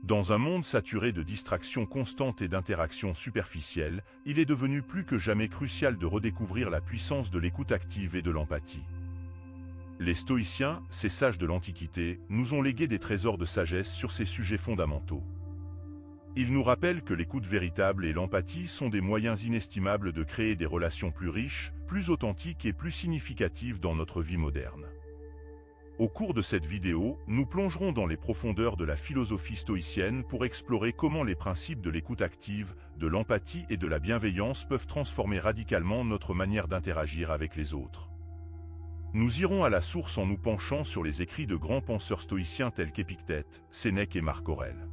Dans un monde saturé de distractions constantes et d'interactions superficielles, il est devenu plus que jamais crucial de redécouvrir la puissance de l'écoute active et de l'empathie. Les stoïciens, ces sages de l'Antiquité, nous ont légué des trésors de sagesse sur ces sujets fondamentaux. Ils nous rappellent que l'écoute véritable et l'empathie sont des moyens inestimables de créer des relations plus riches, plus authentiques et plus significatives dans notre vie moderne. Au cours de cette vidéo, nous plongerons dans les profondeurs de la philosophie stoïcienne pour explorer comment les principes de l'écoute active, de l'empathie et de la bienveillance peuvent transformer radicalement notre manière d'interagir avec les autres. Nous irons à la source en nous penchant sur les écrits de grands penseurs stoïciens tels qu'Épictète, Sénèque et Marc Aurèle.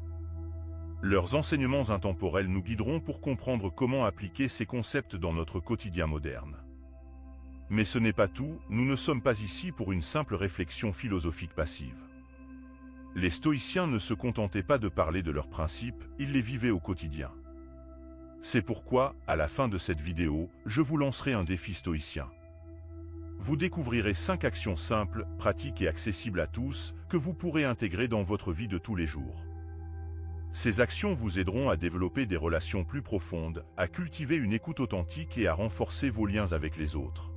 Leurs enseignements intemporels nous guideront pour comprendre comment appliquer ces concepts dans notre quotidien moderne. Mais ce n'est pas tout, nous ne sommes pas ici pour une simple réflexion philosophique passive. Les stoïciens ne se contentaient pas de parler de leurs principes, ils les vivaient au quotidien. C'est pourquoi, à la fin de cette vidéo, je vous lancerai un défi stoïcien. Vous découvrirez 5 actions simples, pratiques et accessibles à tous, que vous pourrez intégrer dans votre vie de tous les jours. Ces actions vous aideront à développer des relations plus profondes, à cultiver une écoute authentique et à renforcer vos liens avec les autres.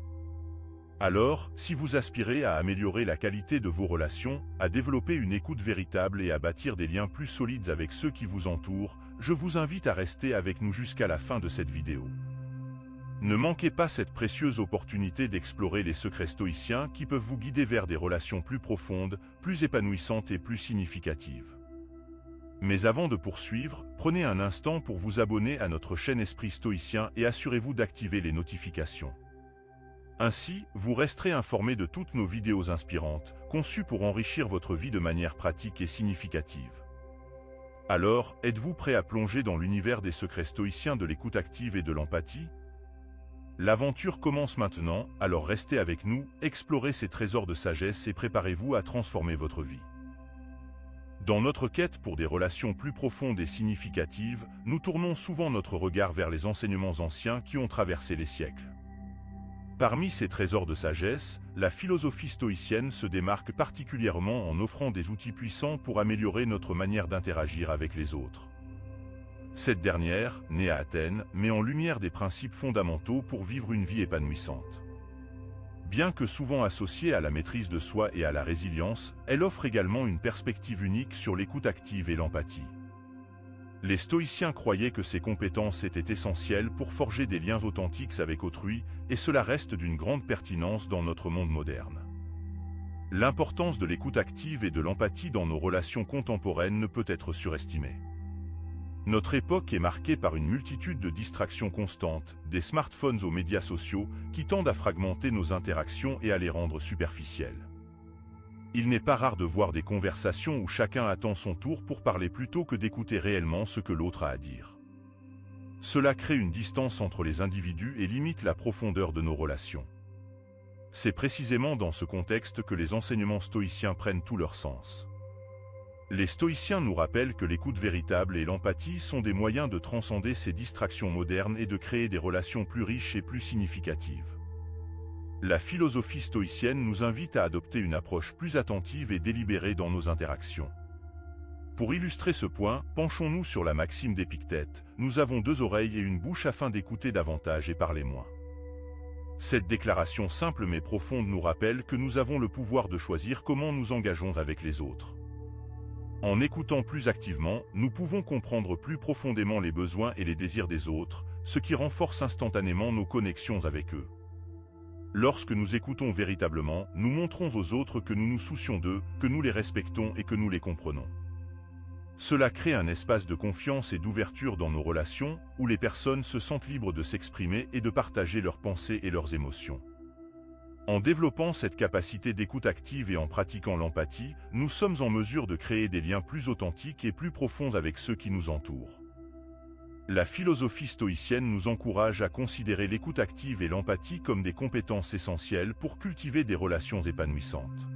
Alors, si vous aspirez à améliorer la qualité de vos relations, à développer une écoute véritable et à bâtir des liens plus solides avec ceux qui vous entourent, je vous invite à rester avec nous jusqu'à la fin de cette vidéo. Ne manquez pas cette précieuse opportunité d'explorer les secrets stoïciens qui peuvent vous guider vers des relations plus profondes, plus épanouissantes et plus significatives. Mais avant de poursuivre, prenez un instant pour vous abonner à notre chaîne Esprit Stoïcien et assurez-vous d'activer les notifications. Ainsi, vous resterez informé de toutes nos vidéos inspirantes, conçues pour enrichir votre vie de manière pratique et significative. Alors, êtes-vous prêt à plonger dans l'univers des secrets stoïciens de l'écoute active et de l'empathie? L'aventure commence maintenant, alors restez avec nous, explorez ces trésors de sagesse et préparez-vous à transformer votre vie. Dans notre quête pour des relations plus profondes et significatives, nous tournons souvent notre regard vers les enseignements anciens qui ont traversé les siècles. Parmi ces trésors de sagesse, la philosophie stoïcienne se démarque particulièrement en offrant des outils puissants pour améliorer notre manière d'interagir avec les autres. Cette dernière, née à Athènes, met en lumière des principes fondamentaux pour vivre une vie épanouissante. Bien que souvent associée à la maîtrise de soi et à la résilience, elle offre également une perspective unique sur l'écoute active et l'empathie. Les stoïciens croyaient que ces compétences étaient essentielles pour forger des liens authentiques avec autrui, et cela reste d'une grande pertinence dans notre monde moderne. L'importance de l'écoute active et de l'empathie dans nos relations contemporaines ne peut être surestimée. Notre époque est marquée par une multitude de distractions constantes, des smartphones aux médias sociaux, qui tendent à fragmenter nos interactions et à les rendre superficielles. Il n'est pas rare de voir des conversations où chacun attend son tour pour parler plutôt que d'écouter réellement ce que l'autre a à dire. Cela crée une distance entre les individus et limite la profondeur de nos relations. C'est précisément dans ce contexte que les enseignements stoïciens prennent tout leur sens. Les stoïciens nous rappellent que l'écoute véritable et l'empathie sont des moyens de transcender ces distractions modernes et de créer des relations plus riches et plus significatives. La philosophie stoïcienne nous invite à adopter une approche plus attentive et délibérée dans nos interactions. Pour illustrer ce point, penchons-nous sur la maxime d'Épictète, « Nous avons 2 oreilles et une bouche afin d'écouter davantage et parler moins ». Cette déclaration simple mais profonde nous rappelle que nous avons le pouvoir de choisir comment nous engageons avec les autres. En écoutant plus activement, nous pouvons comprendre plus profondément les besoins et les désirs des autres, ce qui renforce instantanément nos connexions avec eux. Lorsque nous écoutons véritablement, nous montrons aux autres que nous nous soucions d'eux, que nous les respectons et que nous les comprenons. Cela crée un espace de confiance et d'ouverture dans nos relations, où les personnes se sentent libres de s'exprimer et de partager leurs pensées et leurs émotions. En développant cette capacité d'écoute active et en pratiquant l'empathie, nous sommes en mesure de créer des liens plus authentiques et plus profonds avec ceux qui nous entourent. La philosophie stoïcienne nous encourage à considérer l'écoute active et l'empathie comme des compétences essentielles pour cultiver des relations épanouissantes.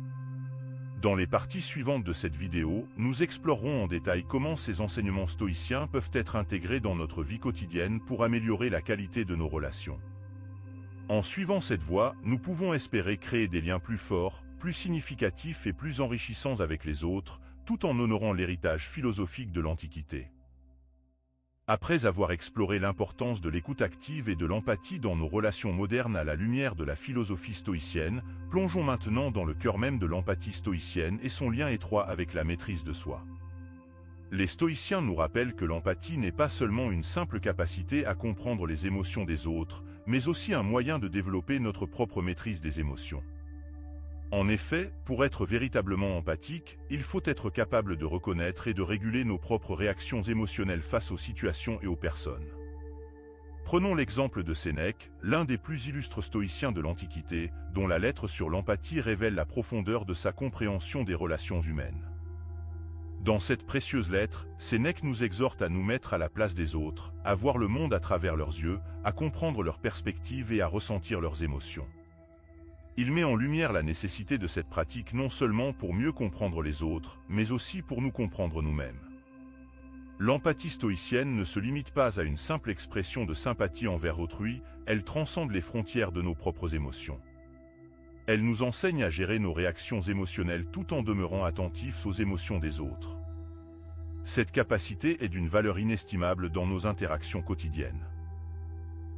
Dans les parties suivantes de cette vidéo, nous explorerons en détail comment ces enseignements stoïciens peuvent être intégrés dans notre vie quotidienne pour améliorer la qualité de nos relations. En suivant cette voie, nous pouvons espérer créer des liens plus forts, plus significatifs et plus enrichissants avec les autres, tout en honorant l'héritage philosophique de l'Antiquité. Après avoir exploré l'importance de l'écoute active et de l'empathie dans nos relations modernes à la lumière de la philosophie stoïcienne, plongeons maintenant dans le cœur même de l'empathie stoïcienne et son lien étroit avec la maîtrise de soi. Les stoïciens nous rappellent que l'empathie n'est pas seulement une simple capacité à comprendre les émotions des autres, mais aussi un moyen de développer notre propre maîtrise des émotions. En effet, pour être véritablement empathique, il faut être capable de reconnaître et de réguler nos propres réactions émotionnelles face aux situations et aux personnes. Prenons l'exemple de Sénèque, l'un des plus illustres stoïciens de l'Antiquité, dont la lettre sur l'empathie révèle la profondeur de sa compréhension des relations humaines. Dans cette précieuse lettre, Sénèque nous exhorte à nous mettre à la place des autres, à voir le monde à travers leurs yeux, à comprendre leurs perspectives et à ressentir leurs émotions. Il met en lumière la nécessité de cette pratique non seulement pour mieux comprendre les autres, mais aussi pour nous comprendre nous-mêmes. L'empathie stoïcienne ne se limite pas à une simple expression de sympathie envers autrui, elle transcende les frontières de nos propres émotions. Elle nous enseigne à gérer nos réactions émotionnelles tout en demeurant attentifs aux émotions des autres. Cette capacité est d'une valeur inestimable dans nos interactions quotidiennes.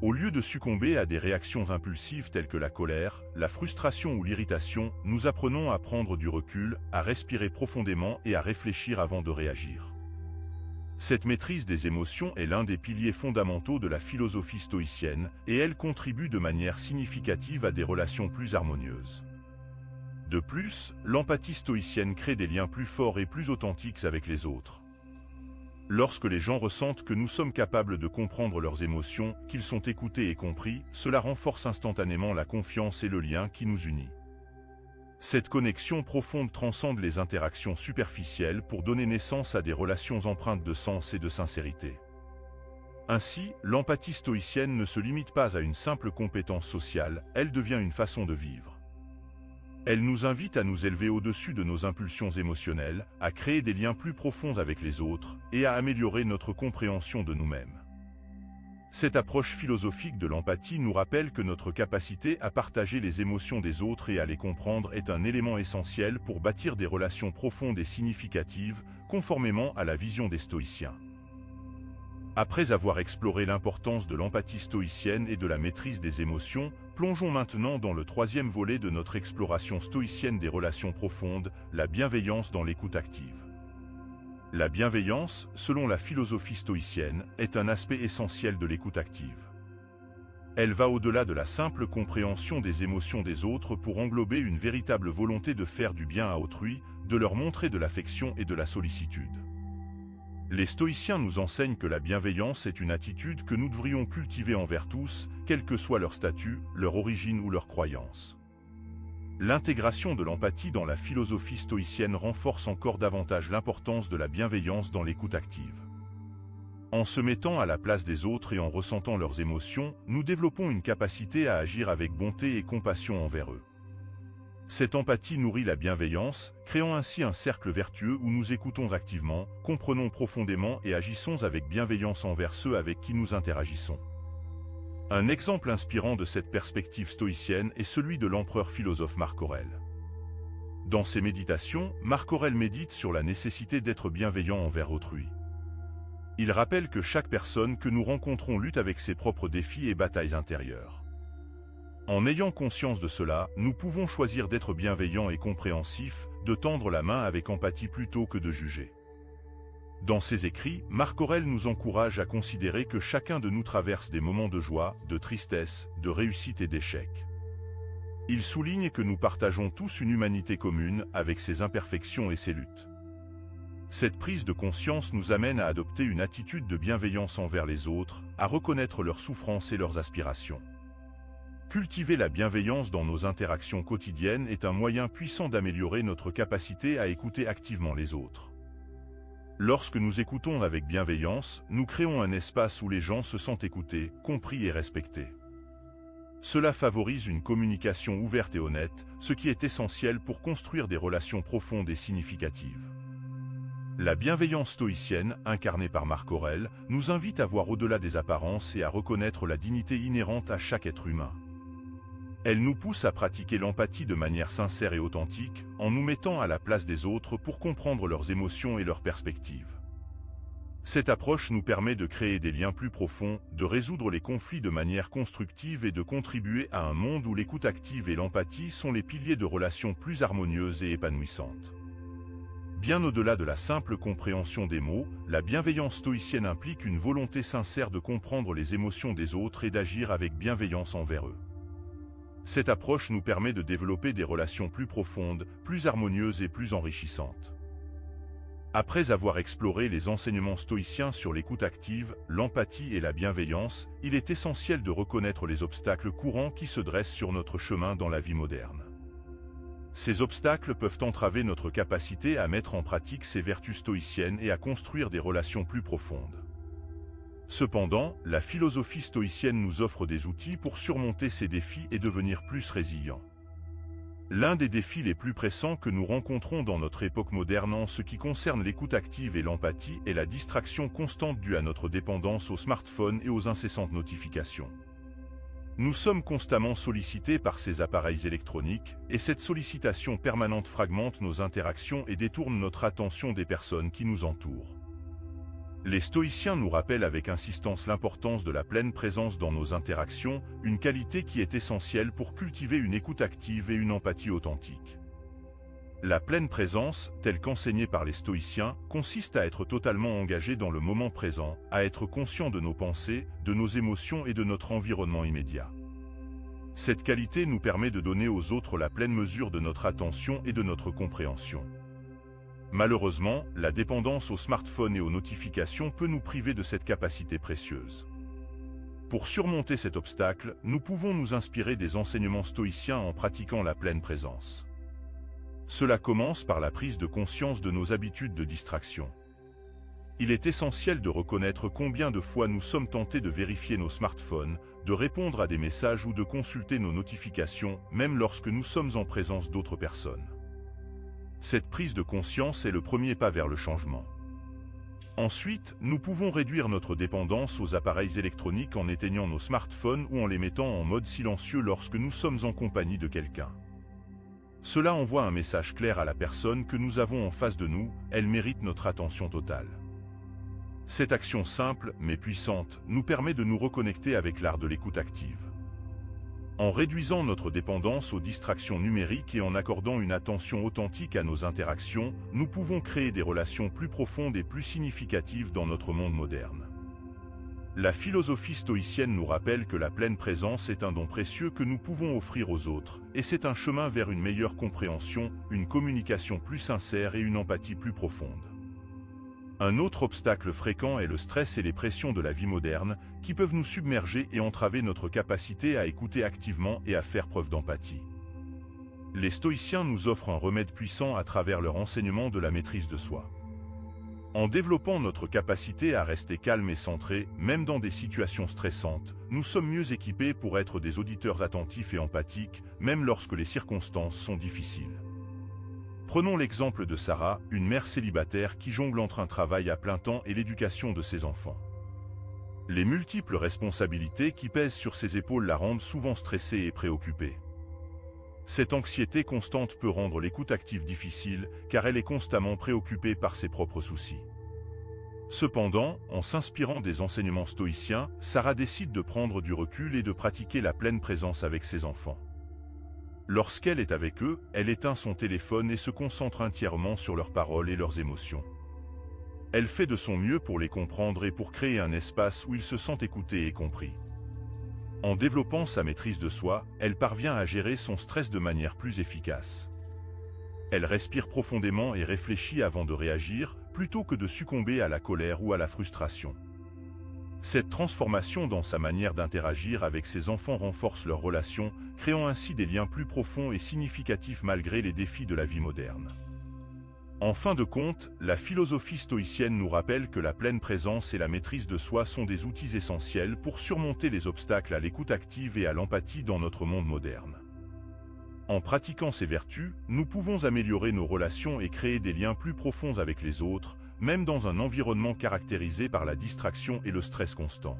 Au lieu de succomber à des réactions impulsives telles que la colère, la frustration ou l'irritation, nous apprenons à prendre du recul, à respirer profondément et à réfléchir avant de réagir. Cette maîtrise des émotions est l'un des piliers fondamentaux de la philosophie stoïcienne, et elle contribue de manière significative à des relations plus harmonieuses. De plus, l'empathie stoïcienne crée des liens plus forts et plus authentiques avec les autres. Lorsque les gens ressentent que nous sommes capables de comprendre leurs émotions, qu'ils sont écoutés et compris, cela renforce instantanément la confiance et le lien qui nous unit. Cette connexion profonde transcende les interactions superficielles pour donner naissance à des relations empreintes de sens et de sincérité. Ainsi, l'empathie stoïcienne ne se limite pas à une simple compétence sociale, elle devient une façon de vivre. Elle nous invite à nous élever au-dessus de nos impulsions émotionnelles, à créer des liens plus profonds avec les autres, et à améliorer notre compréhension de nous-mêmes. Cette approche philosophique de l'empathie nous rappelle que notre capacité à partager les émotions des autres et à les comprendre est un élément essentiel pour bâtir des relations profondes et significatives, conformément à la vision des stoïciens. Après avoir exploré l'importance de l'empathie stoïcienne et de la maîtrise des émotions, plongeons maintenant dans le troisième volet de notre exploration stoïcienne des relations profondes, la bienveillance dans l'écoute active. La bienveillance, selon la philosophie stoïcienne, est un aspect essentiel de l'écoute active. Elle va au-delà de la simple compréhension des émotions des autres pour englober une véritable volonté de faire du bien à autrui, de leur montrer de l'affection et de la sollicitude. Les stoïciens nous enseignent que la bienveillance est une attitude que nous devrions cultiver envers tous, quel que soit leur statut, leur origine ou leur croyance. L'intégration de l'empathie dans la philosophie stoïcienne renforce encore davantage l'importance de la bienveillance dans l'écoute active. En se mettant à la place des autres et en ressentant leurs émotions, nous développons une capacité à agir avec bonté et compassion envers eux. Cette empathie nourrit la bienveillance, créant ainsi un cercle vertueux où nous écoutons activement, comprenons profondément et agissons avec bienveillance envers ceux avec qui nous interagissons. Un exemple inspirant de cette perspective stoïcienne est celui de l'empereur philosophe Marc Aurèle. Dans ses méditations, Marc Aurèle médite sur la nécessité d'être bienveillant envers autrui. Il rappelle que chaque personne que nous rencontrons lutte avec ses propres défis et batailles intérieures. En ayant conscience de cela, nous pouvons choisir d'être bienveillants et compréhensifs, de tendre la main avec empathie plutôt que de juger. Dans ses écrits, Marc Aurèle nous encourage à considérer que chacun de nous traverse des moments de joie, de tristesse, de réussite et d'échec. Il souligne que nous partageons tous une humanité commune, avec ses imperfections et ses luttes. Cette prise de conscience nous amène à adopter une attitude de bienveillance envers les autres, à reconnaître leurs souffrances et leurs aspirations. Cultiver la bienveillance dans nos interactions quotidiennes est un moyen puissant d'améliorer notre capacité à écouter activement les autres. Lorsque nous écoutons avec bienveillance, nous créons un espace où les gens se sentent écoutés, compris et respectés. Cela favorise une communication ouverte et honnête, ce qui est essentiel pour construire des relations profondes et significatives. La bienveillance stoïcienne, incarnée par Marc Aurèle, nous invite à voir au-delà des apparences et à reconnaître la dignité inhérente à chaque être humain. Elle nous pousse à pratiquer l'empathie de manière sincère et authentique, en nous mettant à la place des autres pour comprendre leurs émotions et leurs perspectives. Cette approche nous permet de créer des liens plus profonds, de résoudre les conflits de manière constructive et de contribuer à un monde où l'écoute active et l'empathie sont les piliers de relations plus harmonieuses et épanouissantes. Bien au-delà de la simple compréhension des mots, la bienveillance stoïcienne implique une volonté sincère de comprendre les émotions des autres et d'agir avec bienveillance envers eux. Cette approche nous permet de développer des relations plus profondes, plus harmonieuses et plus enrichissantes. Après avoir exploré les enseignements stoïciens sur l'écoute active, l'empathie et la bienveillance, il est essentiel de reconnaître les obstacles courants qui se dressent sur notre chemin dans la vie moderne. Ces obstacles peuvent entraver notre capacité à mettre en pratique ces vertus stoïciennes et à construire des relations plus profondes. Cependant, la philosophie stoïcienne nous offre des outils pour surmonter ces défis et devenir plus résilients. L'un des défis les plus pressants que nous rencontrons dans notre époque moderne en ce qui concerne l'écoute active et l'empathie est la distraction constante due à notre dépendance aux smartphones et aux incessantes notifications. Nous sommes constamment sollicités par ces appareils électroniques, et cette sollicitation permanente fragmente nos interactions et détourne notre attention des personnes qui nous entourent. Les stoïciens nous rappellent avec insistance l'importance de la pleine présence dans nos interactions, une qualité qui est essentielle pour cultiver une écoute active et une empathie authentique. La pleine présence, telle qu'enseignée par les stoïciens, consiste à être totalement engagé dans le moment présent, à être conscient de nos pensées, de nos émotions et de notre environnement immédiat. Cette qualité nous permet de donner aux autres la pleine mesure de notre attention et de notre compréhension. Malheureusement, la dépendance aux smartphones et aux notifications peut nous priver de cette capacité précieuse. Pour surmonter cet obstacle, nous pouvons nous inspirer des enseignements stoïciens en pratiquant la pleine présence. Cela commence par la prise de conscience de nos habitudes de distraction. Il est essentiel de reconnaître combien de fois nous sommes tentés de vérifier nos smartphones, de répondre à des messages ou de consulter nos notifications, même lorsque nous sommes en présence d'autres personnes. Cette prise de conscience est le premier pas vers le changement. Ensuite, nous pouvons réduire notre dépendance aux appareils électroniques en éteignant nos smartphones ou en les mettant en mode silencieux lorsque nous sommes en compagnie de quelqu'un. Cela envoie un message clair à la personne que nous avons en face de nous, elle mérite notre attention totale. Cette action simple, mais puissante, nous permet de nous reconnecter avec l'art de l'écoute active. En réduisant notre dépendance aux distractions numériques et en accordant une attention authentique à nos interactions, nous pouvons créer des relations plus profondes et plus significatives dans notre monde moderne. La philosophie stoïcienne nous rappelle que la pleine présence est un don précieux que nous pouvons offrir aux autres, et c'est un chemin vers une meilleure compréhension, une communication plus sincère et une empathie plus profonde. Un autre obstacle fréquent est le stress et les pressions de la vie moderne, qui peuvent nous submerger et entraver notre capacité à écouter activement et à faire preuve d'empathie. Les stoïciens nous offrent un remède puissant à travers leur enseignement de la maîtrise de soi. En développant notre capacité à rester calme et centré, même dans des situations stressantes, nous sommes mieux équipés pour être des auditeurs attentifs et empathiques, même lorsque les circonstances sont difficiles. Prenons l'exemple de Sarah, une mère célibataire qui jongle entre un travail à plein temps et l'éducation de ses enfants. Les multiples responsabilités qui pèsent sur ses épaules la rendent souvent stressée et préoccupée. Cette anxiété constante peut rendre l'écoute active difficile, car elle est constamment préoccupée par ses propres soucis. Cependant, en s'inspirant des enseignements stoïciens, Sarah décide de prendre du recul et de pratiquer la pleine présence avec ses enfants. Lorsqu'elle est avec eux, elle éteint son téléphone et se concentre entièrement sur leurs paroles et leurs émotions. Elle fait de son mieux pour les comprendre et pour créer un espace où ils se sentent écoutés et compris. En développant sa maîtrise de soi, elle parvient à gérer son stress de manière plus efficace. Elle respire profondément et réfléchit avant de réagir, plutôt que de succomber à la colère ou à la frustration. Cette transformation dans sa manière d'interagir avec ses enfants renforce leur relation, créant ainsi des liens plus profonds et significatifs malgré les défis de la vie moderne. En fin de compte, la philosophie stoïcienne nous rappelle que la pleine présence et la maîtrise de soi sont des outils essentiels pour surmonter les obstacles à l'écoute active et à l'empathie dans notre monde moderne. En pratiquant ces vertus, nous pouvons améliorer nos relations et créer des liens plus profonds avec les autres, même dans un environnement caractérisé par la distraction et le stress constant.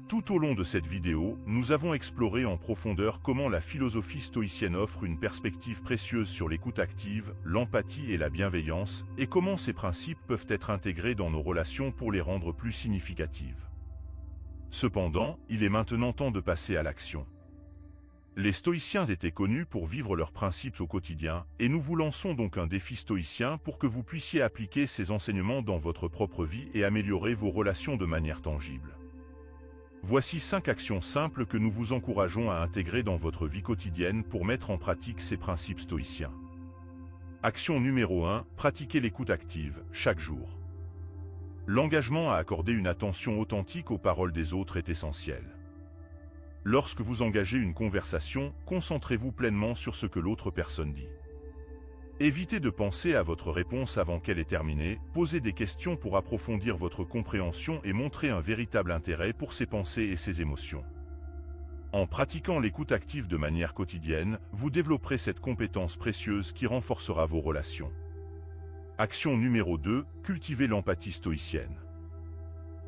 Tout au long de cette vidéo, nous avons exploré en profondeur comment la philosophie stoïcienne offre une perspective précieuse sur l'écoute active, l'empathie et la bienveillance, et comment ces principes peuvent être intégrés dans nos relations pour les rendre plus significatives. Cependant, il est maintenant temps de passer à l'action. Les stoïciens étaient connus pour vivre leurs principes au quotidien, et nous vous lançons donc un défi stoïcien pour que vous puissiez appliquer ces enseignements dans votre propre vie et améliorer vos relations de manière tangible. Voici 5 actions simples que nous vous encourageons à intégrer dans votre vie quotidienne pour mettre en pratique ces principes stoïciens. Action numéro 1, pratiquez l'écoute active, chaque jour. L'engagement à accorder une attention authentique aux paroles des autres est essentiel. Lorsque vous engagez une conversation, concentrez-vous pleinement sur ce que l'autre personne dit. Évitez de penser à votre réponse avant qu'elle ait terminé, posez des questions pour approfondir votre compréhension et montrer un véritable intérêt pour ses pensées et ses émotions. En pratiquant l'écoute active de manière quotidienne, vous développerez cette compétence précieuse qui renforcera vos relations. Action numéro 2, cultivez l'empathie stoïcienne.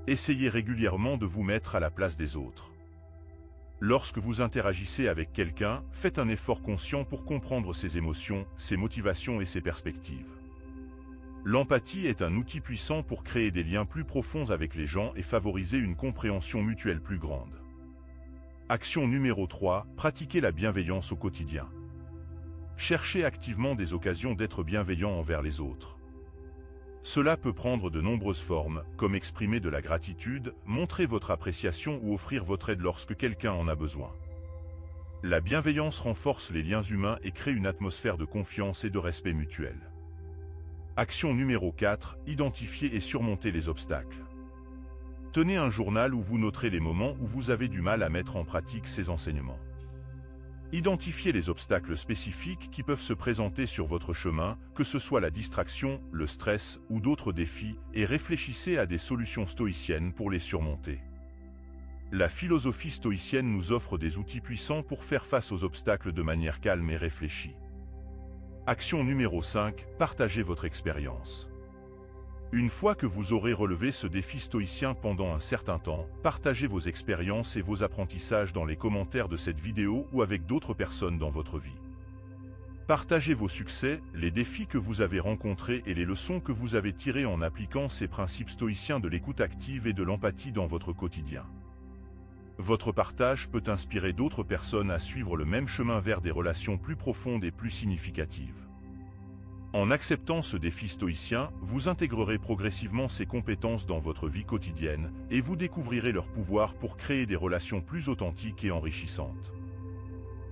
Essayez régulièrement de vous mettre à la place des autres. Lorsque vous interagissez avec quelqu'un, faites un effort conscient pour comprendre ses émotions, ses motivations et ses perspectives. L'empathie est un outil puissant pour créer des liens plus profonds avec les gens et favoriser une compréhension mutuelle plus grande. Action numéro 3, pratiquez la bienveillance au quotidien. Cherchez activement des occasions d'être bienveillant envers les autres. Cela peut prendre de nombreuses formes, comme exprimer de la gratitude, montrer votre appréciation ou offrir votre aide lorsque quelqu'un en a besoin. La bienveillance renforce les liens humains et crée une atmosphère de confiance et de respect mutuel. Action numéro 4, identifiez et surmontez les obstacles. Tenez un journal où vous noterez les moments où vous avez du mal à mettre en pratique ces enseignements. Identifiez les obstacles spécifiques qui peuvent se présenter sur votre chemin, que ce soit la distraction, le stress ou d'autres défis, et réfléchissez à des solutions stoïciennes pour les surmonter. La philosophie stoïcienne nous offre des outils puissants pour faire face aux obstacles de manière calme et réfléchie. Action numéro 5, partagez votre expérience. Une fois que vous aurez relevé ce défi stoïcien pendant un certain temps, partagez vos expériences et vos apprentissages dans les commentaires de cette vidéo ou avec d'autres personnes dans votre vie. Partagez vos succès, les défis que vous avez rencontrés et les leçons que vous avez tirées en appliquant ces principes stoïciens de l'écoute active et de l'empathie dans votre quotidien. Votre partage peut inspirer d'autres personnes à suivre le même chemin vers des relations plus profondes et plus significatives. En acceptant ce défi stoïcien, vous intégrerez progressivement ces compétences dans votre vie quotidienne et vous découvrirez leur pouvoir pour créer des relations plus authentiques et enrichissantes.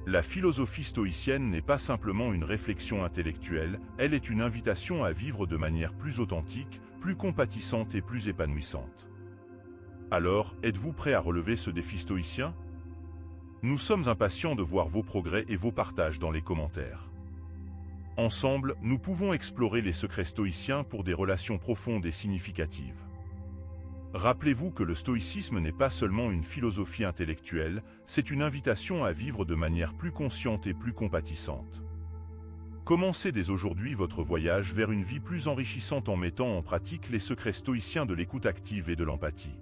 La philosophie stoïcienne n'est pas simplement une réflexion intellectuelle, elle est une invitation à vivre de manière plus authentique, plus compatissante et plus épanouissante. Alors, êtes-vous prêt à relever ce défi stoïcien? Nous sommes impatients de voir vos progrès et vos partages dans les commentaires. Ensemble, nous pouvons explorer les secrets stoïciens pour des relations profondes et significatives. Rappelez-vous que le stoïcisme n'est pas seulement une philosophie intellectuelle, c'est une invitation à vivre de manière plus consciente et plus compatissante. Commencez dès aujourd'hui votre voyage vers une vie plus enrichissante en mettant en pratique les secrets stoïciens de l'écoute active et de l'empathie.